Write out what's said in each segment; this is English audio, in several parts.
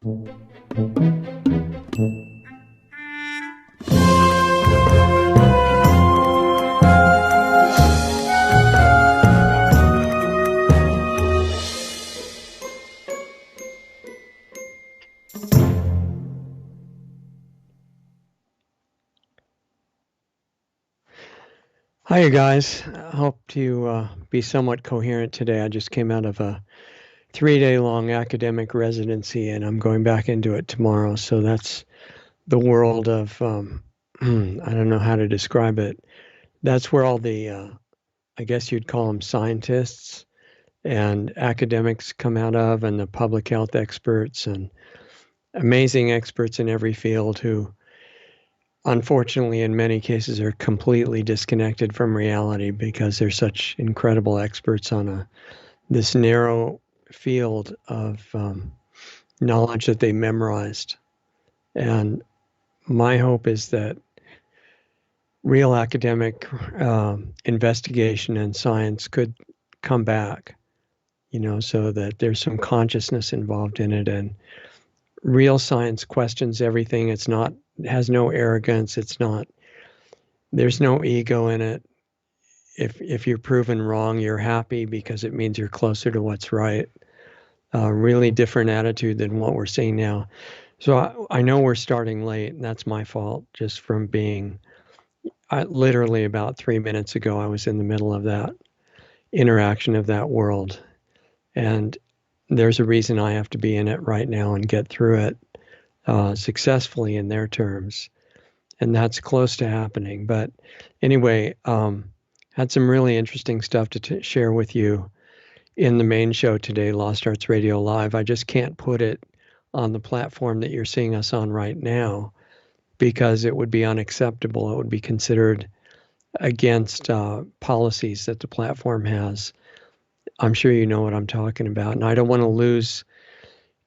Hi, you guys. I hope to be somewhat coherent today. I just came out of a 3-day long academic residency and I'm going back into it tomorrow. So that's the world of, I don't know how to describe it. That's where all the, I guess you'd call them scientists and academics come out of, and the public health experts and amazing experts in every field who, unfortunately, in many cases, are completely disconnected from reality because they're such incredible experts on this narrow field of knowledge that they memorized. And my hope is that real academic investigation and science could come back, so that there's some consciousness involved in it. And real science questions everything. It has no arrogance. There's no ego in it. If you're proven wrong, you're happy because it means you're closer to what's right. Really different attitude than what we're seeing now. So I know we're starting late, and that's my fault, just from being literally about 3 minutes ago, I was in the middle of that interaction of that world. And there's a reason I have to be in it right now and get through it successfully in their terms. And that's close to happening. But anyway, had some really interesting stuff to share with you in the main show today, Lost Arts Radio Live. I just can't put it on the platform that you're seeing us on right now because it would be unacceptable. It would be considered against policies that the platform has. I'm sure you know what I'm talking about. And I don't want to lose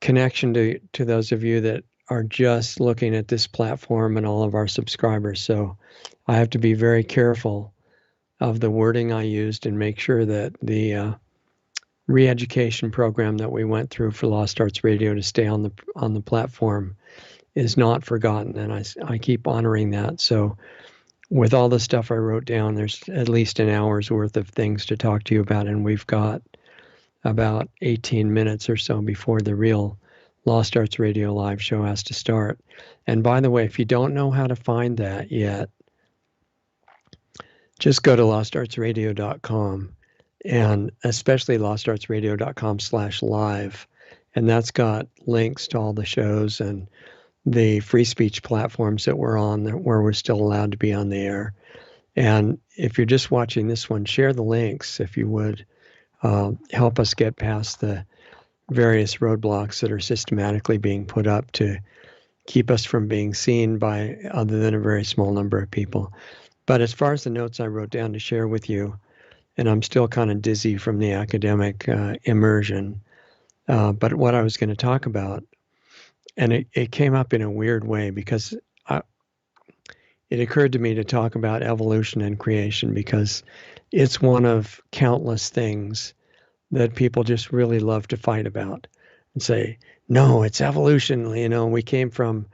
connection to those of you that are just looking at this platform and all of our subscribers. So I have to be very careful of the wording I used and make sure that the re-education program that we went through for Lost Arts Radio to stay on the platform is not forgotten, and I keep honoring that. So with all the stuff I wrote down, there's at least an hour's worth of things to talk to you about, and we've got about 18 minutes or so before the real Lost Arts Radio Live show has to start. And by the way, if you don't know how to find that yet, just go to lostartsradio.com, and especially lostartsradio.com/live. And that's got links to all the shows and the free speech platforms that we're on, where we're still allowed to be on the air. And if you're just watching this one, share the links if you would. Help us get past the various roadblocks that are systematically being put up to keep us from being seen by other than a very small number of people. But as far as the notes I wrote down to share with you, and I'm still kind of dizzy from the academic immersion, but what I was going to talk about, and it came up in a weird way because it occurred to me to talk about evolution and creation because it's one of countless things that people just really love to fight about and say, no, it's evolution. We came from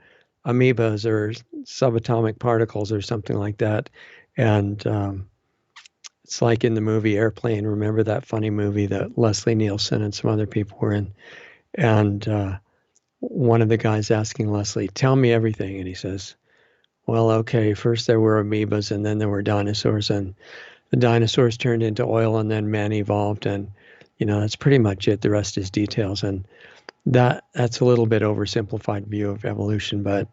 amoebas or subatomic particles or something like that. And it's like in the movie Airplane. Remember that funny movie that Leslie Nielsen and some other people were in? And one of the guys asking Leslie, tell me everything. And he says, well, okay, first there were amoebas and then there were dinosaurs, and the dinosaurs turned into oil and then man evolved. And, that's pretty much it. The rest is details. And that's a little bit oversimplified view of evolution. But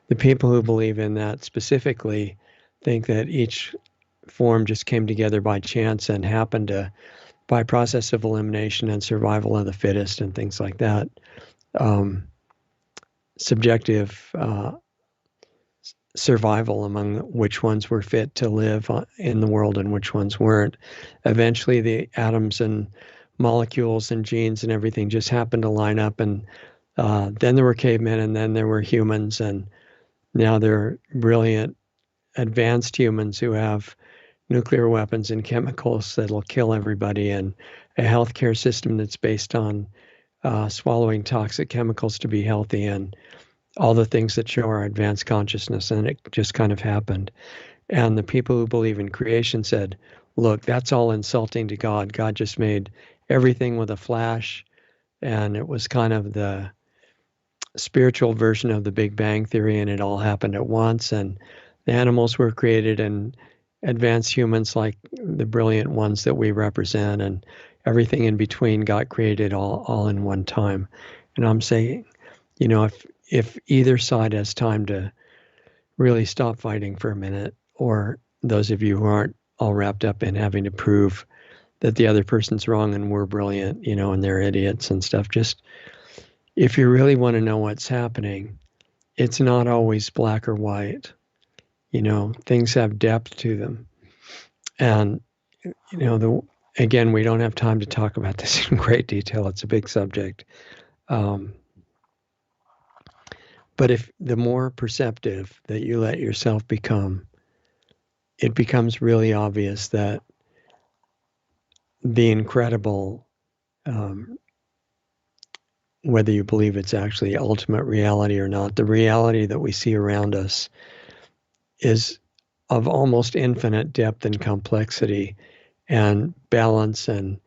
the people who believe in that specifically think that each form just came together by chance and happened to, by process of elimination and survival of the fittest and things like that. Subjective survival among which ones were fit to live in the world and which ones weren't. Eventually, the atoms and molecules and genes and everything just happened to line up, and then there were cavemen, and then there were humans, and now there are brilliant, advanced humans who have nuclear weapons and chemicals that'll kill everybody, and a healthcare system that's based on swallowing toxic chemicals to be healthy, and all the things that show our advanced consciousness. And it just kind of happened. And the people who believe in creation said, look, that's all insulting to God. God just made everything with a flash. And it was kind of the spiritual version of the Big Bang Theory, and it all happened at once. And the animals were created, and advanced humans like the brilliant ones that we represent, and everything in between got created all in one time. And I'm saying, if either side has time to really stop fighting for a minute, or those of you who aren't all wrapped up in having to prove that the other person's wrong and we're brilliant, and they're idiots and stuff, just if you really want to know what's happening, it's not always black or white. Things have depth to them. And, again, we don't have time to talk about this in great detail. It's a big subject. But if the more perceptive that you let yourself become, it becomes really obvious that the incredible, whether you believe it's actually ultimate reality or not, the reality that we see around us is of almost infinite depth and complexity and balance. And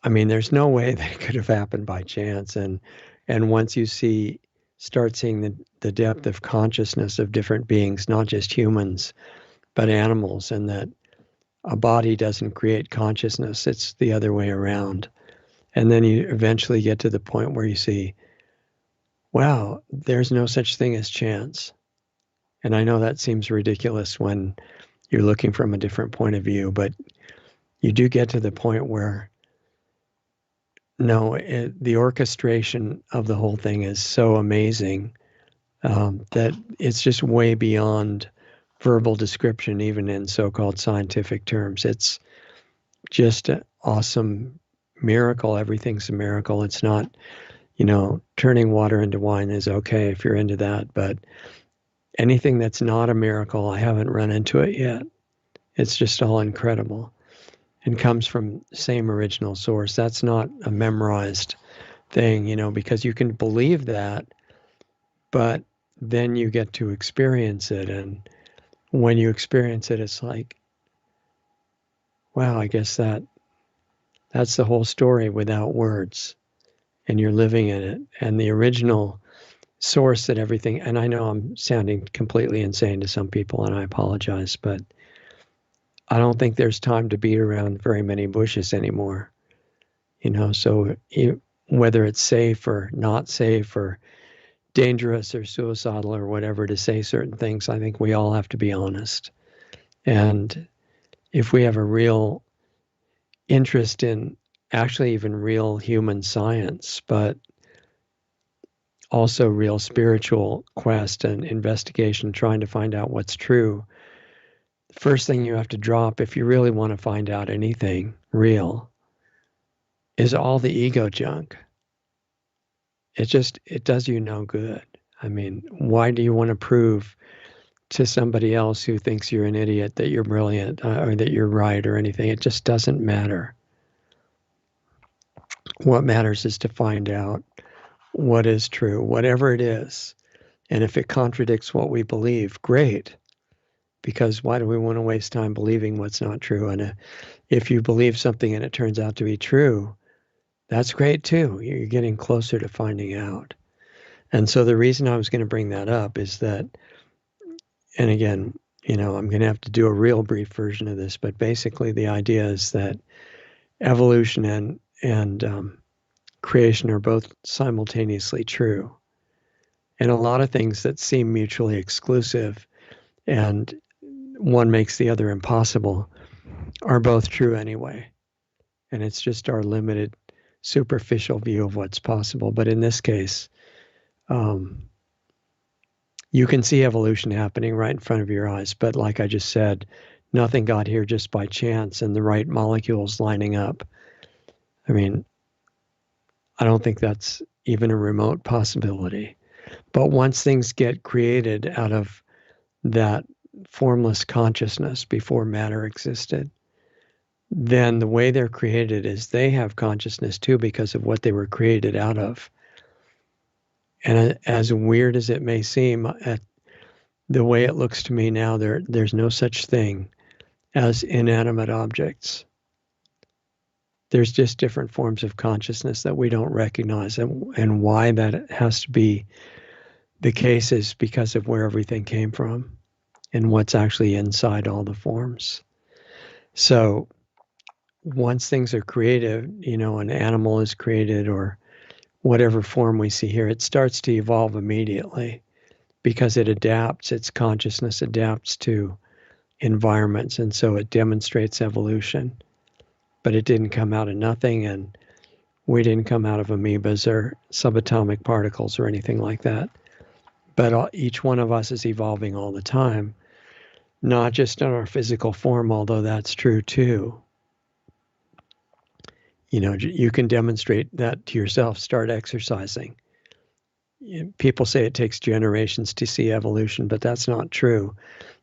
I mean, there's no way that it could have happened by chance. And once you start seeing the depth of consciousness of different beings, not just humans, but animals, and that a body doesn't create consciousness, it's the other way around. And then you eventually get to the point where you see, wow, there's no such thing as chance. And I know that seems ridiculous when you're looking from a different point of view, but you do get to the point where, no, the orchestration of the whole thing is so amazing that it's just way beyond verbal description, even in so-called scientific terms. It's just an awesome miracle. Everything's a miracle. It's not, turning water into wine is okay if you're into that, but anything that's not a miracle, I haven't run into it yet. It's just all incredible and comes from the same original source. That's not a memorized thing, because you can believe that, but then you get to experience it. And when you experience it, it's like, wow, I guess that's the whole story without words, and you're living in it. And the original source that everything, and I know I'm sounding completely insane to some people, and I apologize, but I don't think there's time to beat around very many bushes anymore. So whether it's safe or not safe or dangerous or suicidal or whatever to say certain things, I think we all have to be honest. And if we have a real interest in actually even real human science, but also real spiritual quest and investigation, trying to find out what's true, the first thing you have to drop, if you really want to find out anything real, is all the ego junk. It does you no good. I mean, why do you want to prove to somebody else who thinks you're an idiot that you're brilliant or that you're right or anything? It just doesn't matter. What matters is to find out what is true, whatever it is. And if it contradicts what we believe, great. Because why do we want to waste time believing what's not true? And if you believe something and it turns out to be true, that's great too. You're getting closer to finding out. And so the reason I was going to bring that up is that, and again, I'm going to have to do a real brief version of this, but basically the idea is that evolution and creation are both simultaneously true. And a lot of things that seem mutually exclusive and one makes the other impossible are both true anyway. And it's just our limited, superficial view of what's possible. But in this case, you can see evolution happening right in front of your eyes. But like I just said, nothing got here just by chance and the right molecules lining up. I mean, I don't think that's even a remote possibility. But once things get created out of that formless consciousness before matter existed, then the way they're created is they have consciousness too because of what they were created out of. And as weird as it may seem, the way it looks to me now, there's no such thing as inanimate objects. There's just different forms of consciousness that we don't recognize. And why that has to be the case is because of where everything came from and what's actually inside all the forms. So once things are created, an animal is created or whatever form we see here, it starts to evolve immediately because it adapts, its consciousness adapts to environments, and so it demonstrates evolution. But it didn't come out of nothing, and we didn't come out of amoebas or subatomic particles or anything like that. But each one of us is evolving all the time, not just in our physical form, although that's true too. You can demonstrate that to yourself. Start exercising. People say it takes generations to see evolution, but that's not true.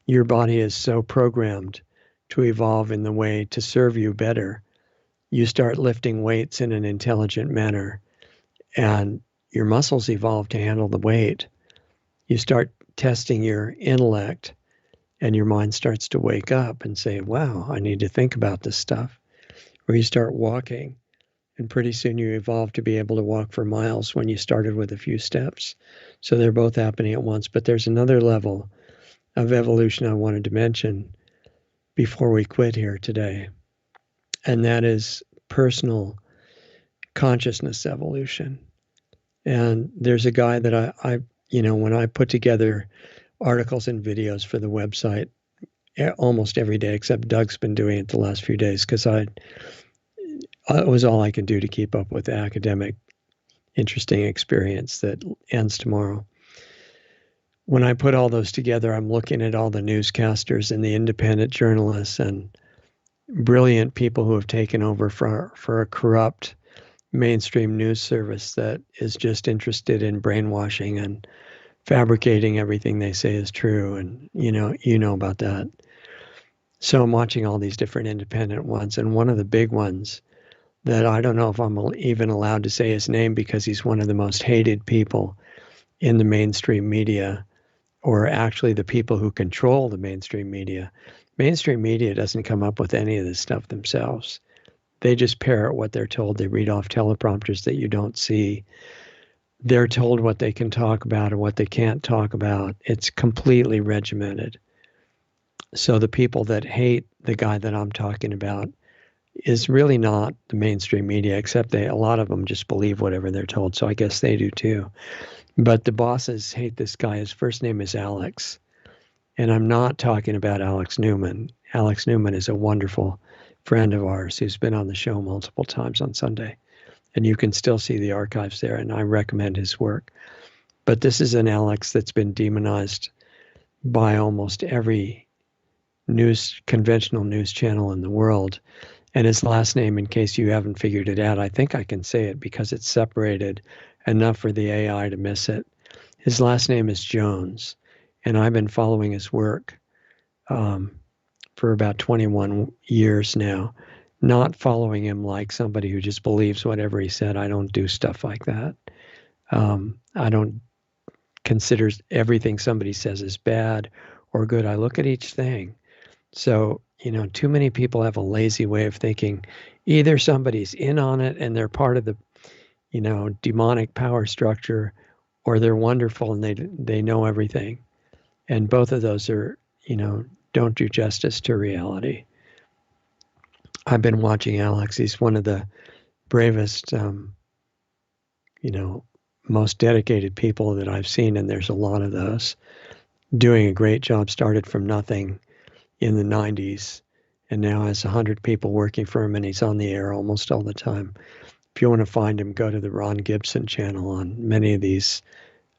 Your body is so programmed to evolve in the way to serve you better. You start lifting weights in an intelligent manner, and your muscles evolve to handle the weight. You start testing your intellect, and your mind starts to wake up and say, wow, I need to think about this stuff. Or you start walking, and pretty soon you evolve to be able to walk for miles when you started with a few steps. So they're both happening at once. But there's another level of evolution I wanted to mention before we quit here today, and that is personal consciousness evolution. And there's a guy that I when I put together articles and videos for the website almost every day, except Doug's been doing it the last few days because it was all I can do to keep up with the academic, interesting experience that ends tomorrow. When I put all those together, I'm looking at all the newscasters and the independent journalists and brilliant people who have taken over for a corrupt mainstream news service that is just interested in brainwashing and fabricating everything they say is true. And you know about that. So I'm watching all these different independent ones, and one of the big ones that I don't know if I'm even allowed to say his name because he's one of the most hated people in the mainstream media, or actually the people who control the mainstream media. Mainstream media doesn't come up with any of this stuff themselves. They just parrot what they're told. They read off teleprompters that you don't see. They're told what they can talk about and what they can't talk about. It's completely regimented. So the people that hate the guy that I'm talking about is really not the mainstream media, except a lot of them just believe whatever they're told. So I guess they do too. But the bosses hate this guy. His first name is Alex. And I'm not talking about Alex Newman. Alex Newman is a wonderful friend of ours who's been on the show multiple times on Sunday. And you can still see the archives there, and I recommend his work. But this is an Alex that's been demonized by almost every conventional news channel in the world. And his last name, in case you haven't figured it out, I think I can say it because it's separated enough for the AI to miss it. His last name is Jones, and I've been following his work for about 21 years now, not following him like somebody who just believes whatever he said. I don't do stuff like that. I don't consider everything somebody says is bad or good. I look at each thing. So, too many people have a lazy way of thinking. Either somebody's in on it and they're part of the, demonic power structure, or they're wonderful and they know everything. And both of those are, don't do justice to reality. I've been watching Alex. He's one of the bravest, most dedicated people that I've seen, and there's a lot of those, doing a great job. Started from nothing in the 90s and now has 100 people working for him, and he's on the air almost all the time. If you want to find him, go to the Ron Gibson channel on many of these,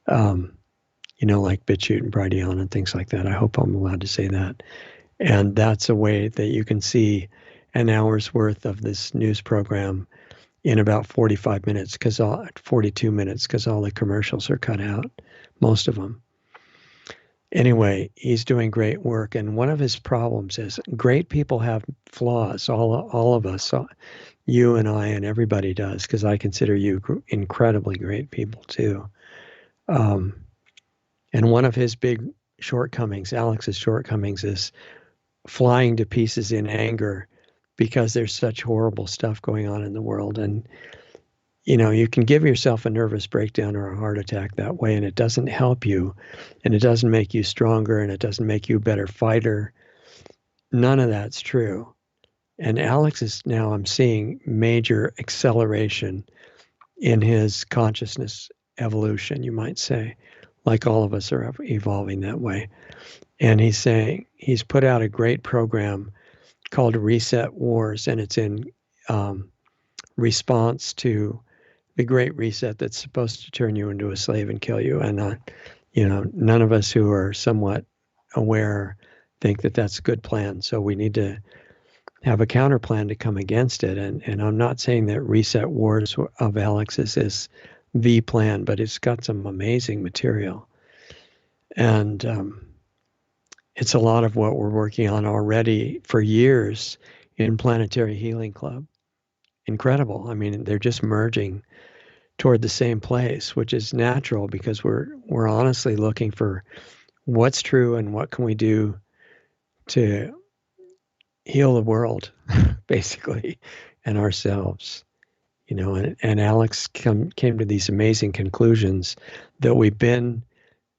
like BitChute and Brighteon and things like that. I hope I'm allowed to say that. And that's a way that you can see an hour's worth of this news program in about 45 minutes, 42 minutes, because all the commercials are cut out, most of them. Anyway, he's doing great work. And one of his problems is great people have flaws, all of us, you and I and everybody does, because I consider you incredibly great people too. Um, and one of his big shortcomings, Alex's shortcomings, is flying to pieces in anger because there's such horrible stuff going on in the world. And, you can give yourself a nervous breakdown or a heart attack that way, and it doesn't help you, and it doesn't make you stronger, and it doesn't make you a better fighter. None of that's true. And Alex is now, I'm seeing major acceleration in his consciousness evolution, you might say, like all of us are evolving that way. And he's saying he's put out a great program called Reset Wars, and it's in response to the Great Reset that's supposed to turn you into a slave and kill you. And, none of us who are somewhat aware think that that's a good plan. So we need to have a counter plan to come against it. And I'm not saying that Reset Wars of Alex's is the plan, but it's got some amazing material. And it's a lot of what we're working on already for years in Planetary Healing Club. Incredible. I mean, they're just merging toward the same place, which is natural because we're honestly looking for what's true and what can we do to heal the world, basically, and ourselves. And Alex came to these amazing conclusions that we've been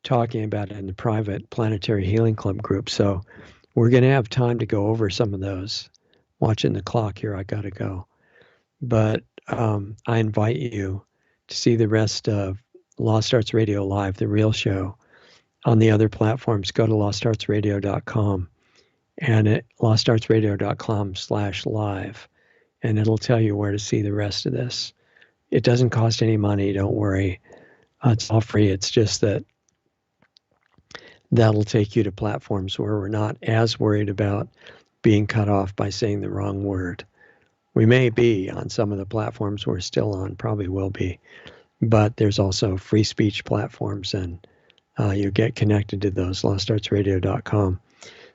talking about in the private Planetary Healing Club group. So we're going to have time to go over some of those. Watching the clock here, I got to go. But I invite you to see the rest of Lost Arts Radio Live, the real show, on the other platforms. Go to lostartsradio.com and at lostartsradio.com/live, and it'll tell you where to see the rest of this. It doesn't cost any money, don't worry. It's all free. It's just that that'll take you to platforms where we're not as worried about being cut off by saying the wrong word. We may be on some of the platforms we're still on, probably will be, but there's also free speech platforms, and you get connected to those, lostartsradio.com.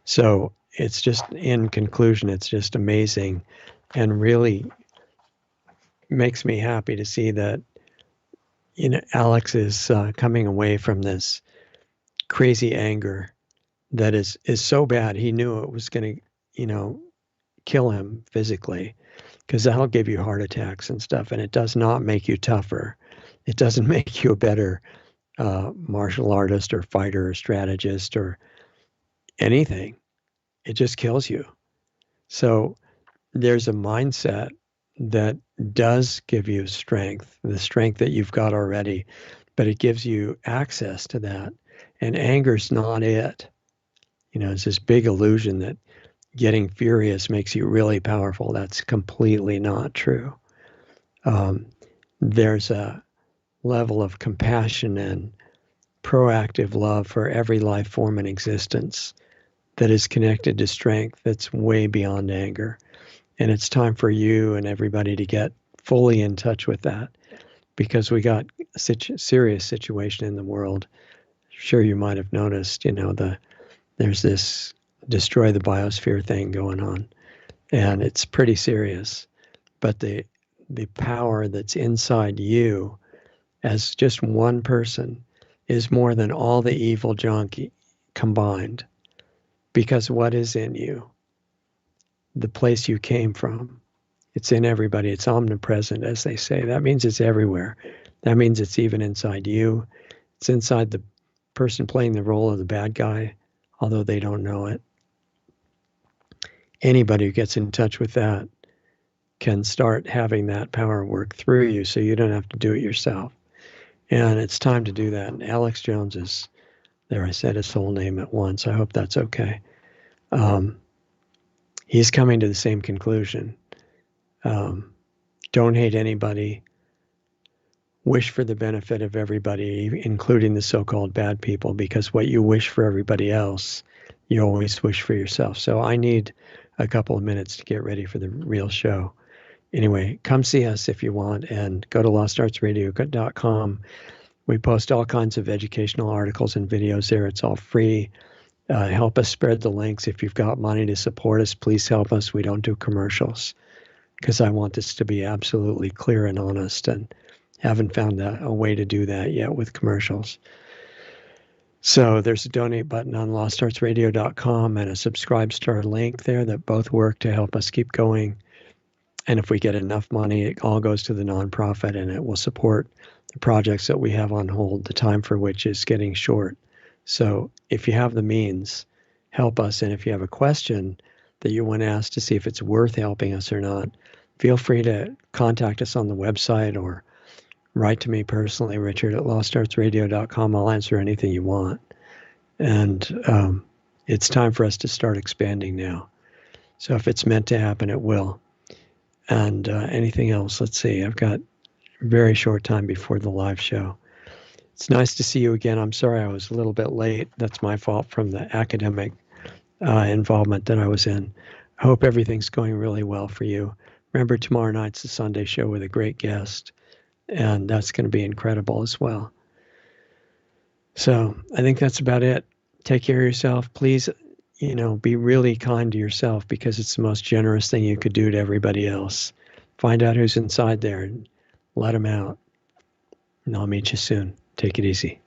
So it's just, in conclusion, it's just amazing and really makes me happy to see that, Alex is coming away from this crazy anger that is so bad. He knew it was going to, kill him physically, because that'll give you heart attacks and stuff. And it does not make you tougher. It doesn't make you a better martial artist or fighter or strategist or anything. It just kills you. So there's a mindset that does give you strength, the strength that you've got already, but it gives you access to that. And anger's not it. It's this big illusion that getting furious makes you really powerful. That's completely not true. There's a level of compassion and proactive love for every life form in existence that is connected to strength that's way beyond anger. And it's time for you and everybody to get fully in touch with that, because we got a serious situation in the world. Sure, you might have noticed, there's this destroy the biosphere thing going on, and it's pretty serious. But the power that's inside you as just one person is more than all the evil junk combined. Because what is in you? The place you came from. It's in everybody. It's omnipresent, as they say. That means it's everywhere. That means it's even inside you. It's inside the person playing the role of the bad guy, although they don't know it. Anybody who gets in touch with that can start having that power work through you, so you don't have to do it yourself. And it's time to do that. And Alex Jones is, there I said his whole name at once. I hope that's okay. He's coming to the same conclusion. Don't hate anybody. Wish for the benefit of everybody, including the so-called bad people, because what you wish for everybody else, you always wish for yourself. So I need a couple of minutes to get ready for the real show. Anyway, come see us if you want, and go to lostartsradio.com. We post all kinds of educational articles and videos there. It's all free. Help us spread the links. If you've got money to support us, please help us. We don't do commercials because I want this to be absolutely clear and honest, and haven't found a way to do that yet with commercials. So there's a donate button on lostartsradio.com and a subscribe star link there that both work to help us keep going. And if we get enough money, it all goes to the nonprofit and it will support the projects that we have on hold, the time for which is getting short. So if you have the means, help us. And if you have a question that you want to ask to see if it's worth helping us or not, feel free to contact us on the website or write to me personally, Richard at lostartsradio.com. I'll answer anything you want. And it's time for us to start expanding now. So if it's meant to happen, it will. And anything else, let's see. I've got a very short time before the live show. It's nice to see you again. I'm sorry I was a little bit late. That's my fault from the academic involvement that I was in. I hope everything's going really well for you. Remember, tomorrow night's the Sunday show with a great guest, and that's going to be incredible as well. So I think that's about it. Take care of yourself. Please, be really kind to yourself because it's the most generous thing you could do to everybody else. Find out who's inside there and let them out. And I'll meet you soon. Take it easy.